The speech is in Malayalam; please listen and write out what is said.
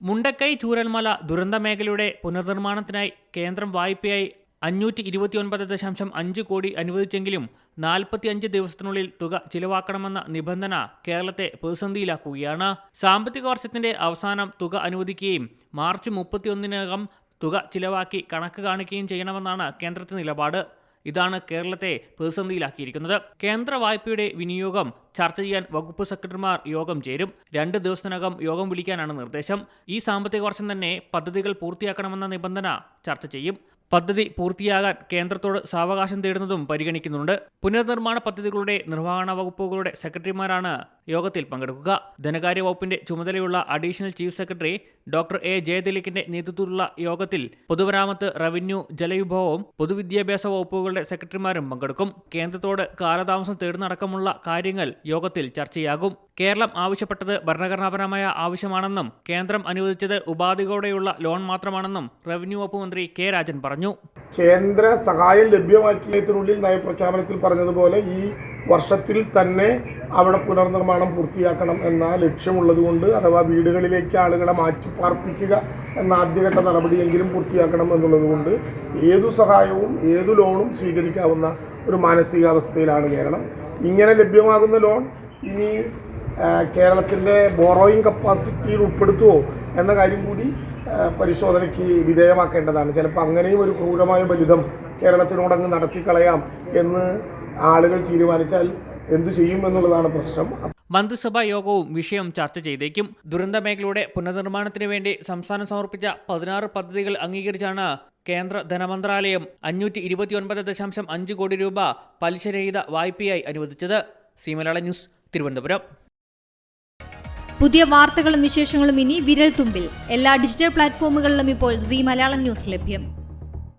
മുണ്ടക്കൈ ചൂരൽമല ദുരന്ത മേഖലയുടെ പുനർനിർമ്മാണത്തിനായി കേന്ദ്രം വായ്പയായി 529.5 കോടി അനുവദിച്ചെങ്കിലും 45 ദിവസത്തിനുള്ളിൽ തുക ചിലവാക്കണമെന്ന നിബന്ധന കേരളത്തെ പ്രതിസന്ധിയിലാക്കുകയാണ്. സാമ്പത്തിക വർഷത്തിന്റെ അവസാനം തുക അനുവദിക്കുകയും മാർച്ച് 31-നകം തുക ചിലവാക്കി കണക്ക് കാണിക്കുകയും ചെയ്യണമെന്നാണ് കേന്ദ്രത്തിന്റെ നിലപാട്. ഇതാണ് കേരളത്തെ പ്രതിസന്ധിയിലാക്കിയിരിക്കുന്നത്. കേന്ദ്ര വായ്പയുടെ വിനിയോഗം ചർച്ച ചെയ്യാൻ വകുപ്പ് സെക്രട്ടറിമാർ യോഗം ചേരും. 2 ദിവസത്തിനകം യോഗം വിളിക്കാനാണ് നിർദ്ദേശം. ഈ സാമ്പത്തിക വർഷം തന്നെ പദ്ധതികൾ പൂർത്തിയാക്കണമെന്ന നിബന്ധന ചർച്ച ചെയ്യും. പദ്ധതി പൂർത്തിയാകാൻ കേന്ദ്രത്തോട് സാവകാശം തേടുന്നതും പരിഗണിക്കുന്നുണ്ട്. പുനർനിർമ്മാണ പദ്ധതികളുടെ നിർവഹണ വകുപ്പുകളുടെ സെക്രട്ടറിമാരാണ് യോഗത്തിൽ പങ്കെടുക്കുക. ധനകാര്യ വകുപ്പിന്റെ ചുമതലയുള്ള additional chief secretary doctor A ജയതിലകിന്റെ നേതൃത്വത്തിലുള്ള യോഗത്തിൽ പൊതുമരാമത്ത്, റവന്യൂ, ജലവിഭവവും പൊതുവിദ്യാഭ്യാസ വകുപ്പുകളുടെ സെക്രട്ടറിമാരും പങ്കെടുക്കും. കേന്ദ്രത്തോട് കാലതാമസം തേടുന്നടക്കമുള്ള കാര്യങ്ങൾ യോഗത്തിൽ ചർച്ചയാകും. കേരളം ആവശ്യപ്പെട്ടത് ഭരണഘടനാപരമായ ആവശ്യമാണെന്നും കേന്ദ്രം അനുവദിച്ചത് ഉപാധികളോടെയുള്ള ലോൺ മാത്രമാണെന്നും റവന്യൂ വകുപ്പ് മന്ത്രി കെ രാജൻ പറഞ്ഞു. കേന്ദ്ര സഹായം ലഭ്യമാക്കിയതിനുള്ളിൽ നയപ്രഖ്യാപനത്തിൽ പറഞ്ഞതുപോലെ ഈ വർഷത്തിൽ തന്നെ അവിടെ പുനർനിർമ്മാണം പൂർത്തിയാക്കണം എന്ന ലക്ഷ്യമുള്ളതുകൊണ്ട്, അഥവാ വീടുകളിലേക്ക് ആളുകളെ മാറ്റിപ്പാർപ്പിക്കുക എന്ന ആദ്യഘട്ട നടപടിയെങ്കിലും പൂർത്തിയാക്കണം എന്നുള്ളതുകൊണ്ട് ഏതു സഹായവും ഏതു ലോണും സ്വീകരിക്കാവുന്ന ഒരു മാനസികാവസ്ഥയിലാണ് കേരളം. ഇങ്ങനെ ലഭ്യമാകുന്ന ലോൺ ഇനി കേരളത്തിൻ്റെ ബോറോയിങ് കപ്പാസിറ്റിയിൽ ഉൾപ്പെടുത്തുമോ എന്ന കാര്യം കൂടി പരിശോധനയ്ക്ക് വിധേയമാക്കേണ്ടതാണ്. ചിലപ്പോൾ അങ്ങനെയും ഒരു ക്രൂരമായ ബലിതം കേരളത്തിനോടങ്ങ് നടത്തിക്കളയാം എന്ന് ആളുകൾ തീരുമാനിച്ചാൽ എന്തു ചെയ്യും എന്നുള്ളതാണ് പ്രശ്നം. മന്ത്രിസഭാ യോഗവും വിഷയം ചർച്ച ചെയ്തേക്കും. ദുരന്ത മേഖലയുടെ പുനർനിർമ്മാണത്തിന് വേണ്ടി സംസ്ഥാനം സമർപ്പിച്ച 16 പദ്ധതികൾ അംഗീകരിച്ചാണ് കേന്ദ്ര ധനമന്ത്രാലയം 529.5 കോടി രൂപ പലിശരഹിത വായ്പയായി അനുവദിച്ചത്. C Malayalam news, Thiruvananthapuram. പുതിയ വാർത്തകളും വിശേഷങ്ങളും ഇനി വിരൽ തുമ്പിൽ. എല്ലാ ഡിജിറ്റൽ പ്ലാറ്റ്ഫോമുകളിലും ഇപ്പോൾ സി മലയാളം ന്യൂസ് ലഭ്യം.